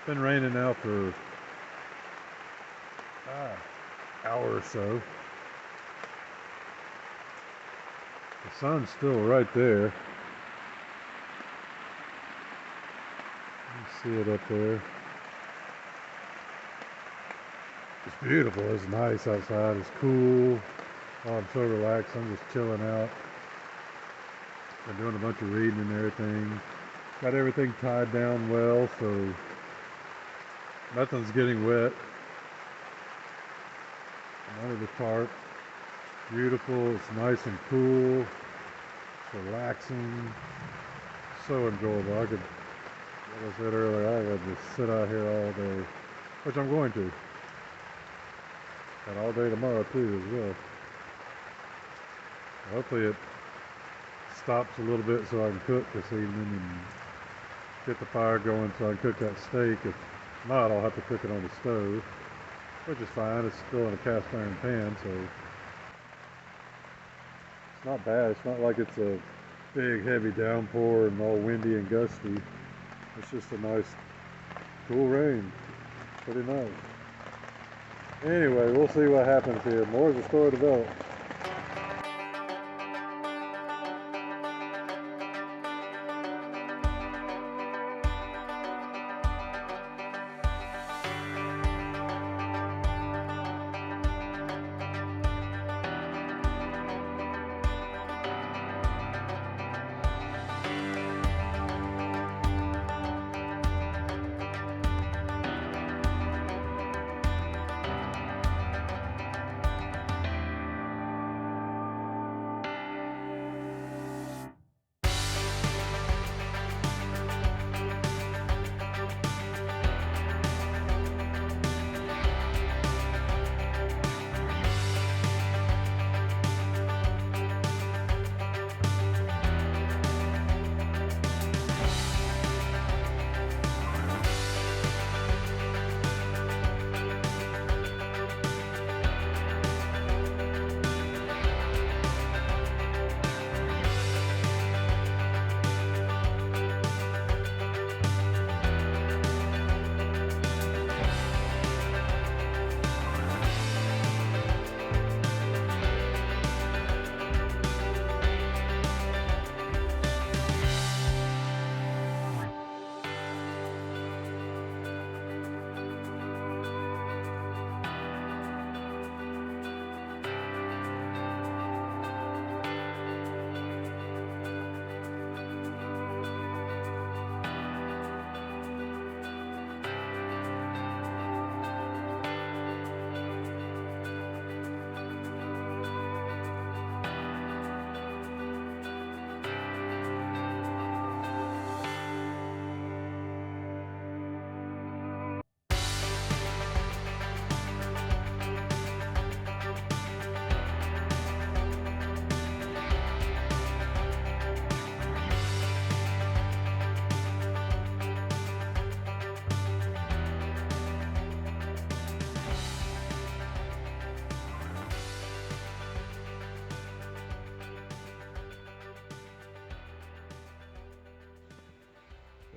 been raining now for an hour or so. The sun's still right there. You can see it up there. It's beautiful. It's nice outside. It's cool. Oh, I'm so relaxed. I'm just chilling out. Been doing a bunch of reading and everything. Got everything tied down well, so nothing's getting wet. I'm under the tarp. It's beautiful. It's nice and cool. It's relaxing. So enjoyable. I could, like I said earlier, I could just sit out here all day, which I'm going to. And all day tomorrow too as well. Hopefully it stops a little bit so I can cook this evening and get the fire going so I can cook that steak. If not, I'll have to cook it on the stove, which is fine. It's still in a cast iron pan, so it's not bad. It's not like it's a big heavy downpour and all windy and gusty. It's just a nice cool rain. Pretty nice. Anyway, we'll see what happens here. More as the story develops.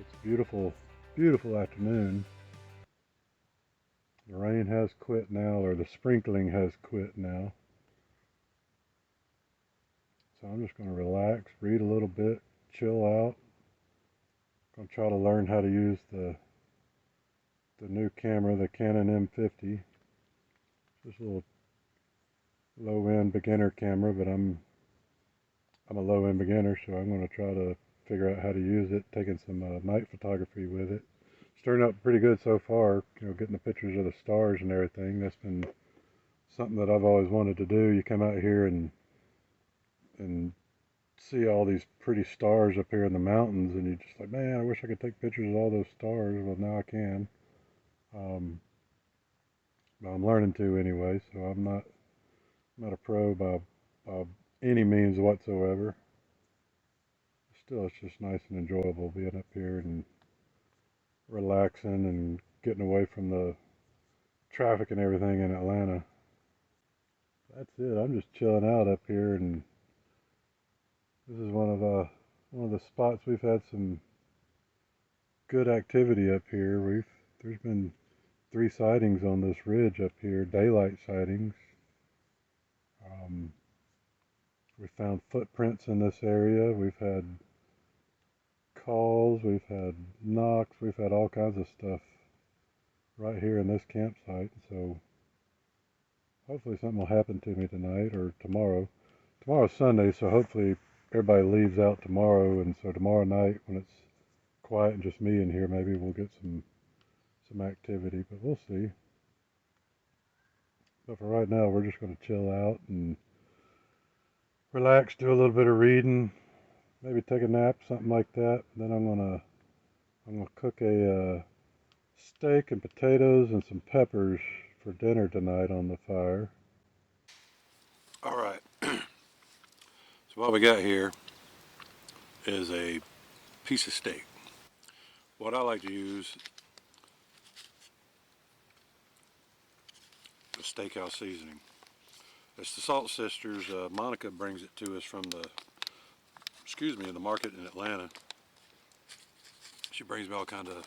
It's a beautiful, beautiful afternoon. The rain has quit now, or the sprinkling has quit now. So I'm just going to relax, read a little bit, chill out. I'm going to try to learn how to use the new camera, the Canon M50. Just a little low-end beginner camera, but I'm a low-end beginner, so I'm going to try to figure out how to use it, taking some night photography with it. It's turned out pretty good so far, you know, getting the pictures of the stars and everything. That's been something that I've always wanted to do. You come out here and see all these pretty stars up here in the mountains, and you're just like, man, I wish I could take pictures of all those stars. Well, now I can. But I'm learning to anyway, so I'm not a pro by any means whatsoever. Still, it's just nice and enjoyable being up here and relaxing and getting away from the traffic and everything in Atlanta. That's it. I'm just chilling out up here, and this is one of the spots we've had some good activity up here. There's been 3 sightings on this ridge up here, daylight sightings. We found footprints in this area. We've had calls, we've had knocks, we've had all kinds of stuff right here in this campsite. So hopefully something will happen to me tonight or tomorrow. Tomorrow's Sunday, so hopefully everybody leaves out tomorrow, and so tomorrow night when it's quiet and just me in here, maybe we'll get some activity, but we'll see. But for right now, we're just going to chill out and relax, do a little bit of reading, maybe take a nap, something like that. Then I'm gonna cook a steak and potatoes and some peppers for dinner tonight on the fire. All right. So what we got here is a piece of steak. What I like to use is steakhouse seasoning. It's the Salt Sisters. Monica brings it to us from the market in Atlanta. She brings me all kind of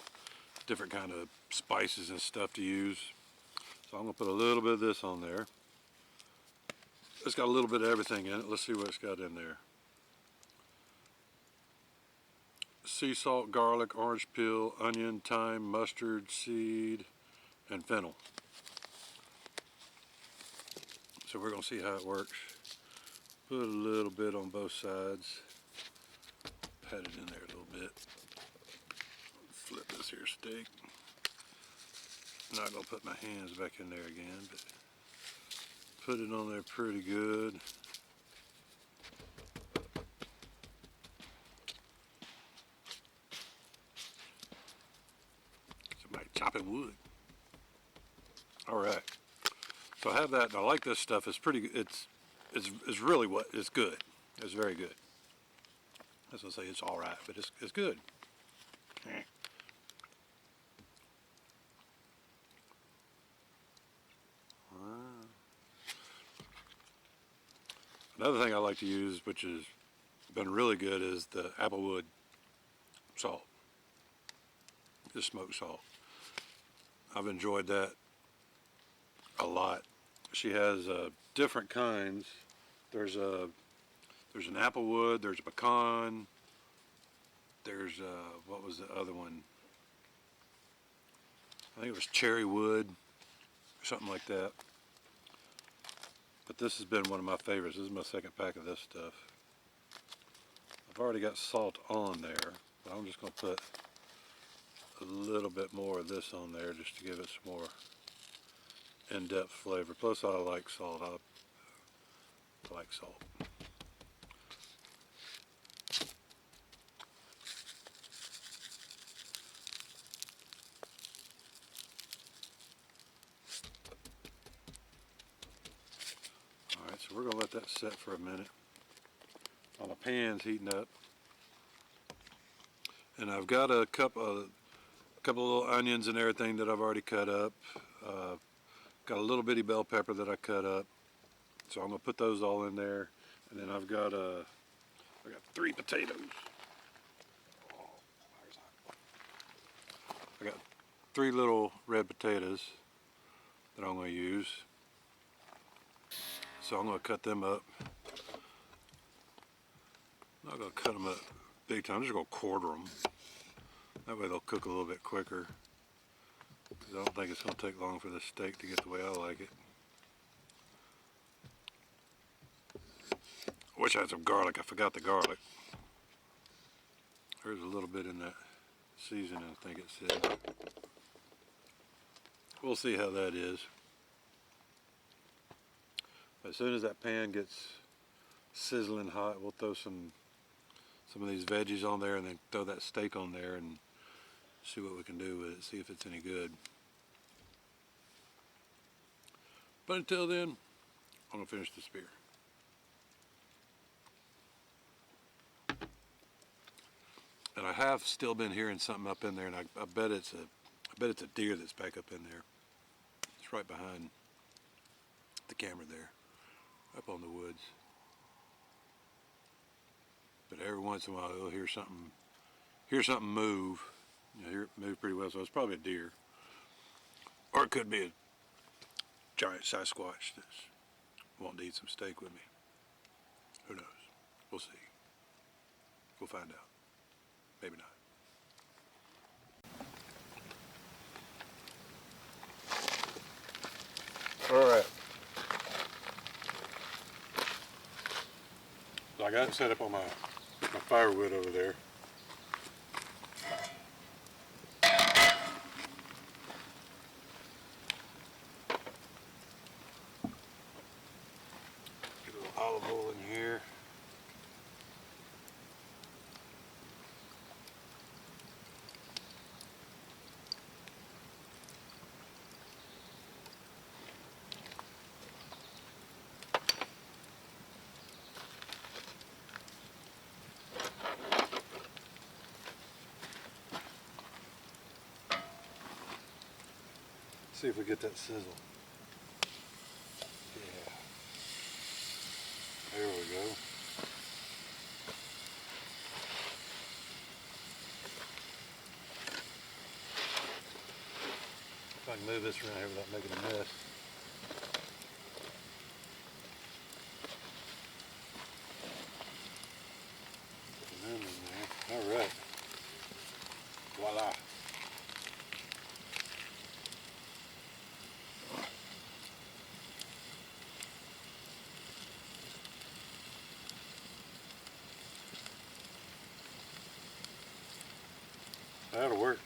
different kind of spices and stuff to use. So I'm gonna put a little bit of this on there. It's got a little bit of everything in it. Let's see what it's got in there. Sea salt, garlic, orange peel, onion, thyme, mustard seed, and fennel. So we're going to see how it works. Put a little bit on both sides. Pat it in there a little bit. Flip this here steak. I'm not going to put my hands back in there again, but put it on there pretty good. Somebody chopping wood. All right. So I have that, and I like this stuff. It's pretty. It's really what it's good. It's very good. I was gonna say it's all right, but it's good. Another thing I like to use, which has been really good, is the applewood salt, the smoked salt. I've enjoyed that a lot. She has different kinds. There's an applewood, there's a pecan, there's what was the other one? I think it was cherry wood, something like that. But this has been one of my favorites. This is my second pack of this stuff. I've already got salt on there, but I'm just going to put a little bit more of this on there just to give it some more in-depth flavor. Plus I like salt. I like salt. Alright, so we're going to let that set for a minute while the pan's heating up. And I've got a couple of little onions and everything that I've already cut up. Got a little bitty bell pepper that I cut up. So I'm going to put those all in there. And then I've got I got 3 potatoes. I got 3 little red potatoes that I'm going to use. So I'm going to cut them up. I'm not going to cut them up big time. I'm just going to quarter them. That way they'll cook a little bit quicker. Because I don't think it's going to take long for this steak to get the way I like it. I wish I had some garlic. I forgot the garlic. There's a little bit in that seasoning, I think it said. We'll see how that is. As soon as that pan gets sizzling hot, we'll throw some of these veggies on there and then throw that steak on there and see what we can do with it, see if it's any good. But until then, I'm going to finish this beer. And I have still been hearing something up in there, and I bet it's a deer that's back up in there. It's right behind the camera there, up on the woods. But every once in a while you'll hear something move. You know, hear it move pretty well, so it's probably a deer. Or it could be a giant Sasquatch that's wanting to eat some steak with me. Who knows? We'll see. We'll find out. Maybe not. Alright. So I got it set up on my firewood over there. Get a little olive oil in here. See if we get that sizzle. Yeah. There we go. If I can move this around here without making a mess. Put them in there. All right. Voila. That'll work.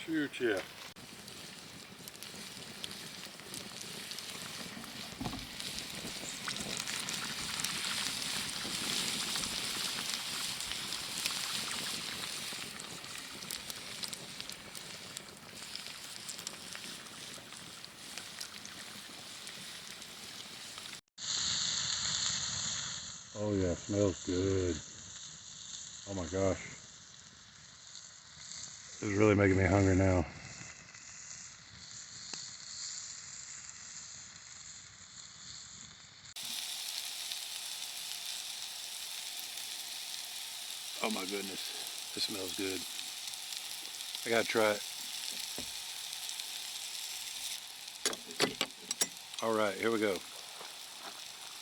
Shoot, yeah. Oh yeah, smells good. Oh my gosh. This is really making me hungry now. Oh my goodness, this smells good. I gotta try it. All right, here we go.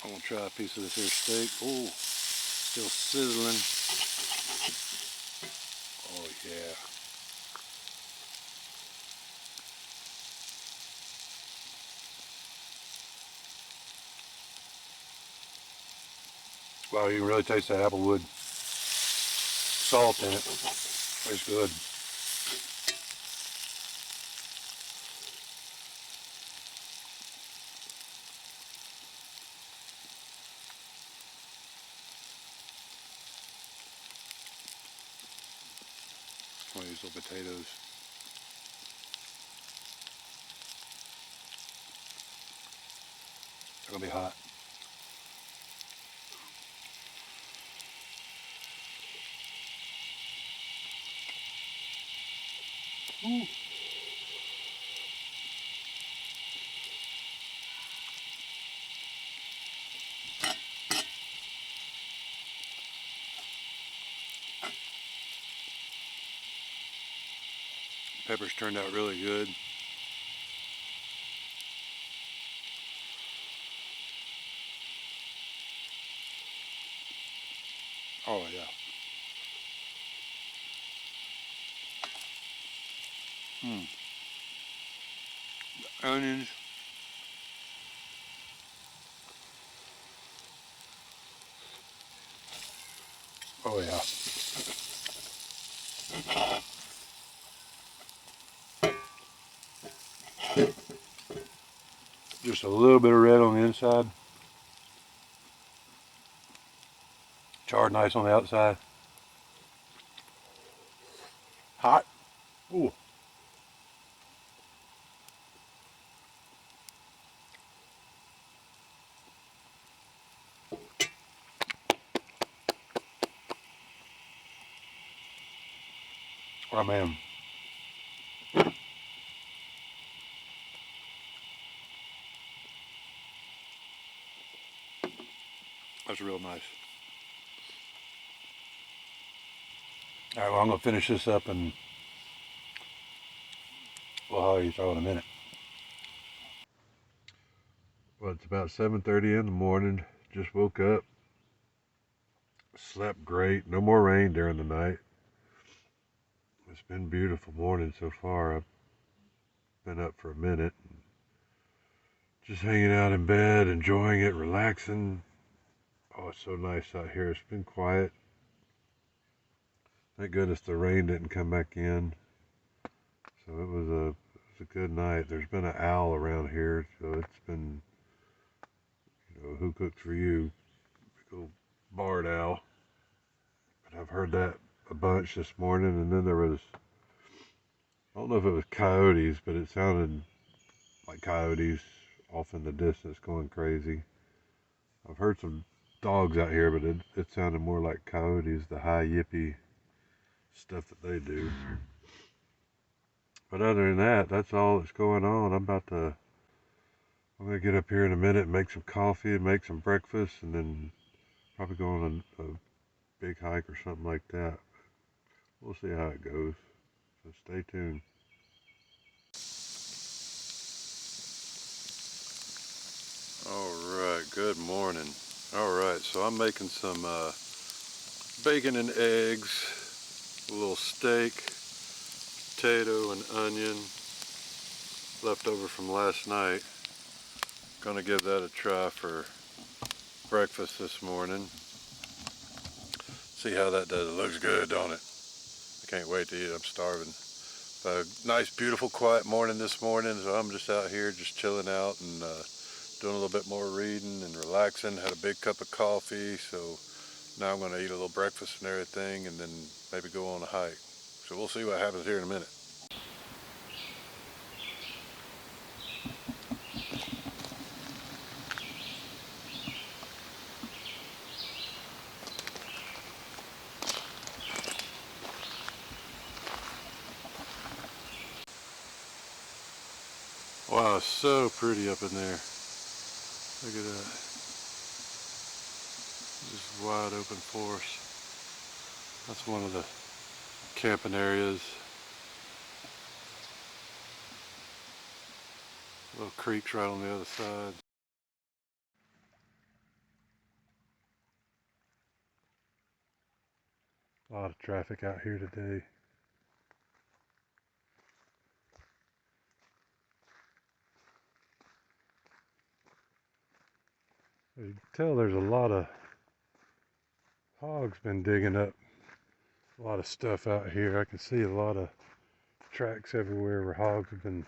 I'm gonna try a piece of this here steak. Oh, still sizzling. Oh yeah. Wow, you can really taste that applewood salt in it. Tastes good. One of these little potatoes. They're gonna be hot. Ooh. Peppers turned out really good. Oh yeah. Onions. Oh yeah. Just a little bit of red on the inside. Charred nice on the outside. Hot. Ooh. Oh man. That's real nice. All right, well, I'm gonna finish this up and we'll holler at y'all in a minute. Well, it's about 7:30 in the morning. Just woke up. Slept great. No more rain during the night. It's been a beautiful morning so far. I've been up for a minute. Just hanging out in bed, enjoying it, relaxing. Oh, it's so nice out here. It's been quiet. Thank goodness the rain didn't come back in. So it was a good night. There's been an owl around here, so it's been, who cooked for you? Big old barred owl. But I've heard that a bunch this morning, and then there was, I don't know if it was coyotes, but it sounded like coyotes off in the distance going crazy. I've heard some dogs out here, but it sounded more like coyotes, the high yippy stuff that they do. But other than that, that's all that's going on. I'm gonna get up here in a minute and make some coffee and make some breakfast, and then probably go on a big hike or something like that. We'll see how it goes. So stay tuned. All right, good morning. All right, so I'm making some bacon and eggs, a little steak, potato and onion, left over from last night. Gonna give that a try for breakfast this morning. See how that does. It looks good, don't it? I can't wait to eat it. I'm starving. A nice, beautiful, quiet morning this morning. So I'm just out here, just chilling out and doing a little bit more reading and relaxing. Had a big cup of coffee, so now I'm going to eat a little breakfast and everything, and then maybe go on a hike. So we'll see what happens here in a minute. Wow, it's so pretty up in there. Look at that. Just wide open forest. That's one of the camping areas. Little creeks right on the other side. A lot of traffic out here today. You can tell there's a lot of hogs been digging up a lot of stuff out here. I can see a lot of tracks everywhere where hogs have been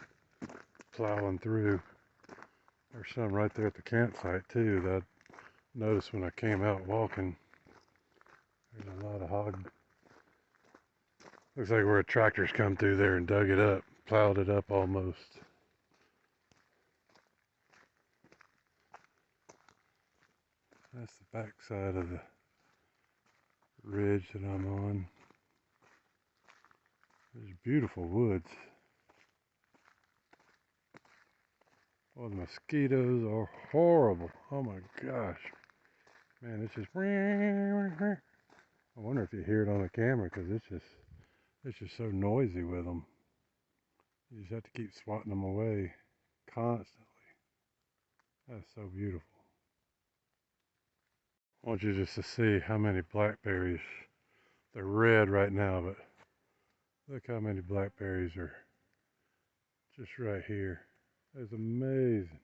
plowing through. There's some right there at the campsite too that I noticed when I came out walking. There's a lot of hog. Looks like where tractors come through there and dug it up, plowed it up almost. That's the back side of the ridge that I'm on. There's beautiful woods. Oh, the mosquitoes are horrible. Oh my gosh. Man, it's just... I wonder if you hear it on the camera because it's just so noisy with them. You just have to keep swatting them away constantly. That's so beautiful. I want you just to see how many blackberries. They're red right now, but look how many blackberries are just right here. That's amazing.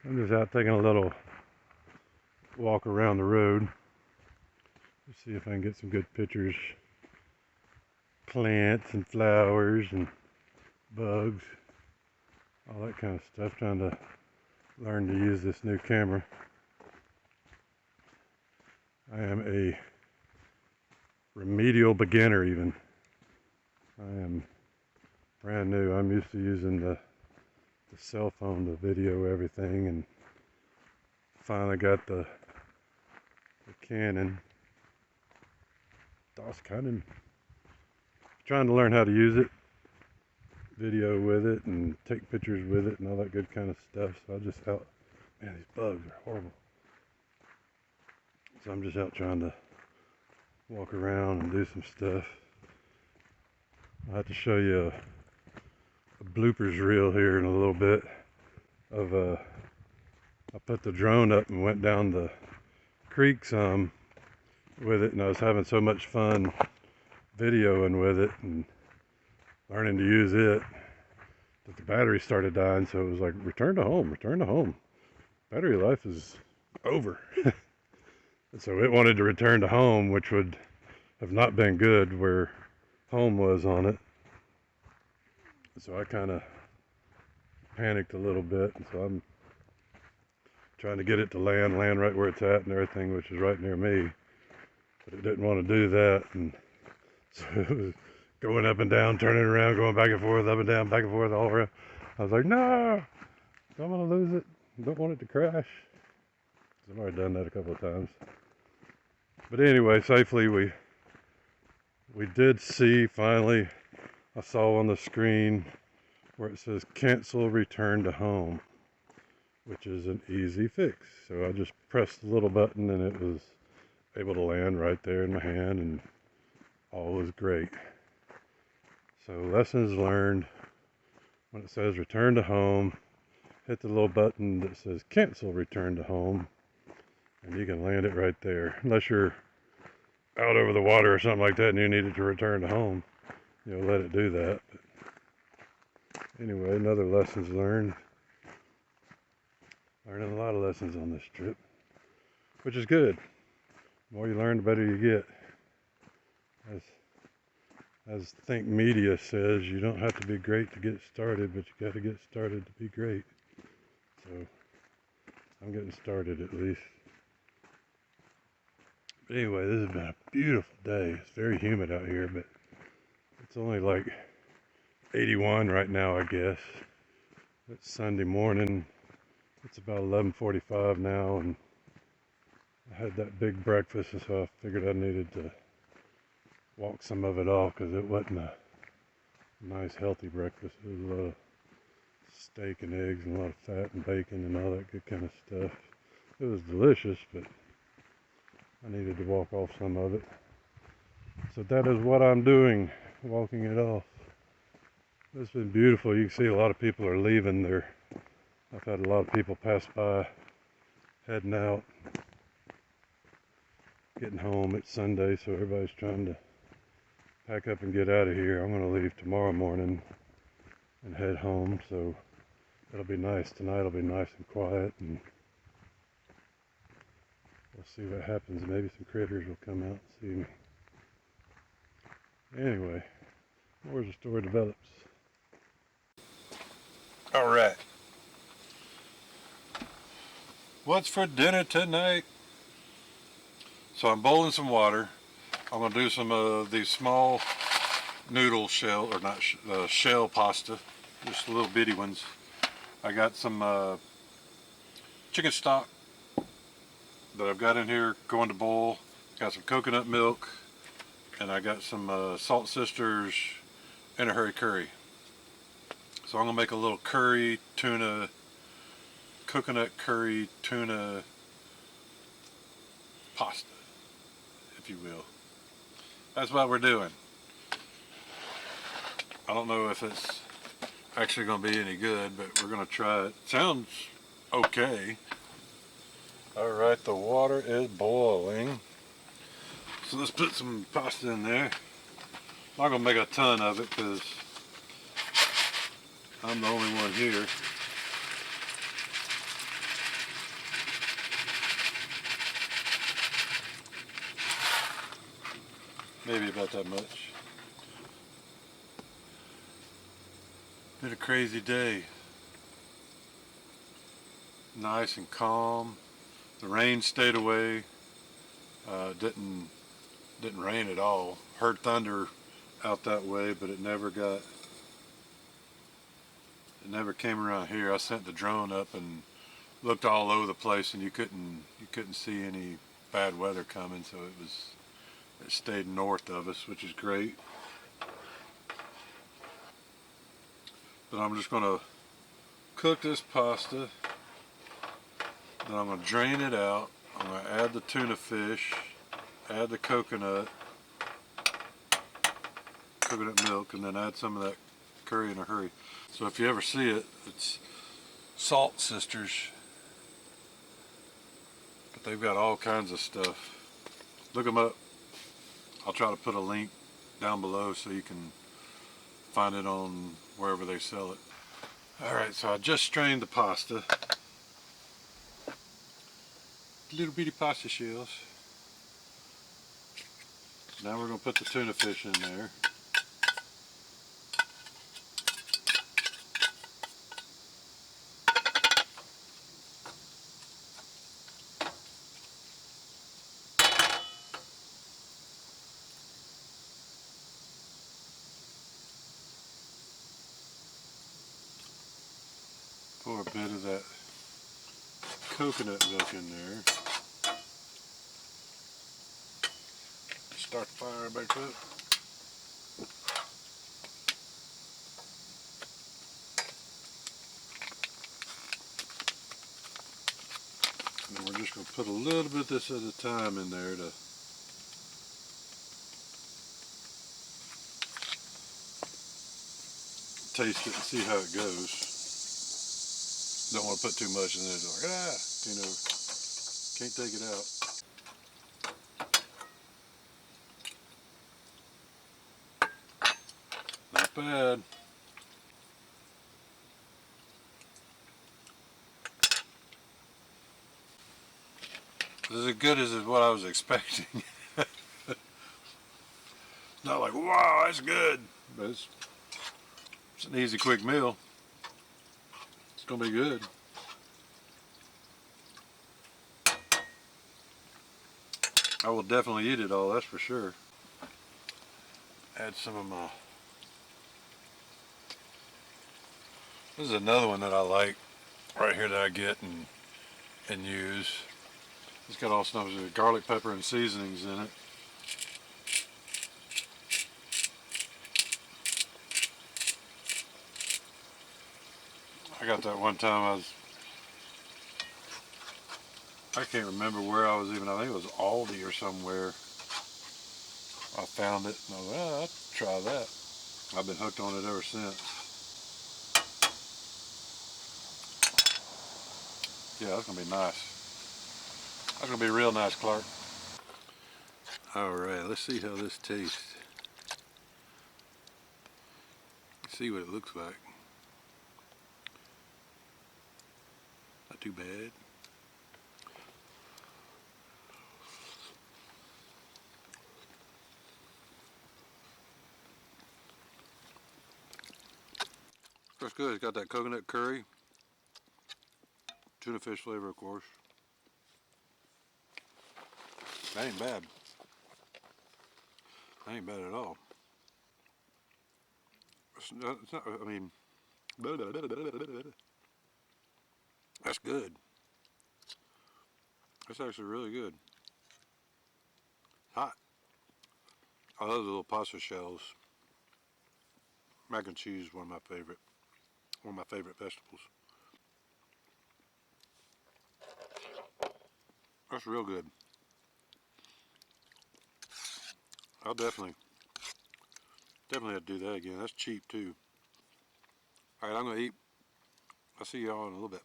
I'm just out taking a little walk around the road. Let's see if I can get some good pictures. Plants and flowers and bugs. All that kind of stuff. Trying to learn to use this new camera. I am a remedial beginner even. I am brand new. I'm used to using the cell phone to video everything, and finally got the Canon. DOS Canon. Trying to learn how to use it, video with it, and take pictures with it, and all that good kind of stuff. So I just out, man, these bugs are horrible. So I'm just out trying to walk around and do some stuff. I'll have to show you a bloopers reel here in a little bit of I put the drone up and went down the creek some with it, and I was having so much fun videoing with it and learning to use it that the battery started dying. So it was like, return to home, return to home. Battery life is over. And so it wanted to return to home, which would have not been good where home was on it. So I kind of panicked a little bit, and so I'm trying to get it to land right where it's at and everything, which is right near me. But it didn't want to do that, and so it was going up and down, turning around, going back and forth, up and down, back and forth, all around. I was like, no, don't want to lose it. Don't want it to crash. I've already done that a couple of times. But anyway, safely we did see, finally, I saw on the screen where it says cancel return to home, which is an easy fix. So I just pressed the little button and it was able to land right there in my hand, and all was great. So lessons learned: when it says return to home, hit the little button that says cancel return to home, and you can land it right there. Unless you're out over the water or something like that and you need it to return to home, you'll let it do that. But anyway, another lessons learned. Learning a lot of lessons on this trip, which is good. The more you learn, the better you get. As Think Media says, you don't have to be great to get started, but you got to get started to be great. So I'm getting started at least. But anyway, this has been a beautiful day. It's very humid out here, but it's only like 81 right now, I guess. It's Sunday morning. It's about 11:45 now, and I had that big breakfast, and so I figured I needed to walk some of it off because it wasn't a nice, healthy breakfast. It was a lot of steak and eggs and a lot of fat and bacon and all that good kind of stuff. It was delicious, but I needed to walk off some of it. So that is what I'm doing, walking it off. It's been beautiful. You can see a lot of people are leaving there. I've had a lot of people pass by, heading out, getting home. It's Sunday, so everybody's trying to pack up and get out of here. I'm going to leave tomorrow morning and head home, so it'll be nice. Tonight will be nice and quiet, and we'll see what happens. Maybe some critters will come out and see me. Anyway, more as the story develops. All right. What's for dinner tonight? So I'm boiling some water. I'm going to do some of these small noodle shell, or not shell pasta, just little bitty ones. I got some chicken stock that I've got in here going to boil. Got some coconut milk, and I got some Salt Sisters in a hurry curry. So I'm going to make a little curry tuna, coconut curry tuna pasta, if you will. That's what we're doing. I don't know if it's actually going to be any good, but we're going to try it. Sounds okay. All right, the water is boiling. So let's put some pasta in there. I'm not going to make a ton of it because I'm the only one here. maybe about that much. Been a crazy day. Nice and calm. The rain stayed away. Didn't rain at all. Heard thunder out that way, but it never came around here. I sent the drone up and looked all over the place, and you couldn't see any bad weather coming, so it stayed north of us, which is great. But I'm just gonna cook this pasta, then I'm gonna drain it out. I'm gonna add the tuna fish, add the coconut milk, and then add some of that curry in a hurry. So if you ever see it, it's Salt Sisters. But they've got all kinds of stuff. Look them up. I'll try to put a link down below so you can find it on wherever they sell it. Alright, so I just strained the pasta. Little bitty pasta shells. Now we're going to put the tuna fish in there. Pour a bit of that coconut milk in there. Start the fire back up. And then we're just going to put a little bit of this at a time in there to taste it and see how it goes. Don't want to put too much in there. It's like, you know, can't take it out. Not bad. This is as good as what I was expecting. Not like, wow, that's good. But it's an easy, quick meal. It's going to be good. I will definitely eat it all, that's for sure. Add some of my... This is another one that I like right here that I get and use. It's got all sorts of garlic, pepper, and seasonings in it. I got that one time I can't remember where I was even, I think it was Aldi or somewhere. I found it and I was like, oh, I'll try that. I've been hooked on it ever since. Yeah, that's going to be nice. That's going to be real nice, Clark. Alright, let's see how this tastes. Let's see what it looks like. Not too bad. That's good. It's got that coconut curry. Tuna fish flavor, of course. That ain't bad. That ain't bad at all. It's not, I mean, that's good. That's actually really good. Hot. I love the little pasta shells. Mac and cheese is one of my favorite vegetables. That's real good. I'll definitely have to do that again. That's cheap too. Alright, I'm gonna eat. I'll see y'all in a little bit.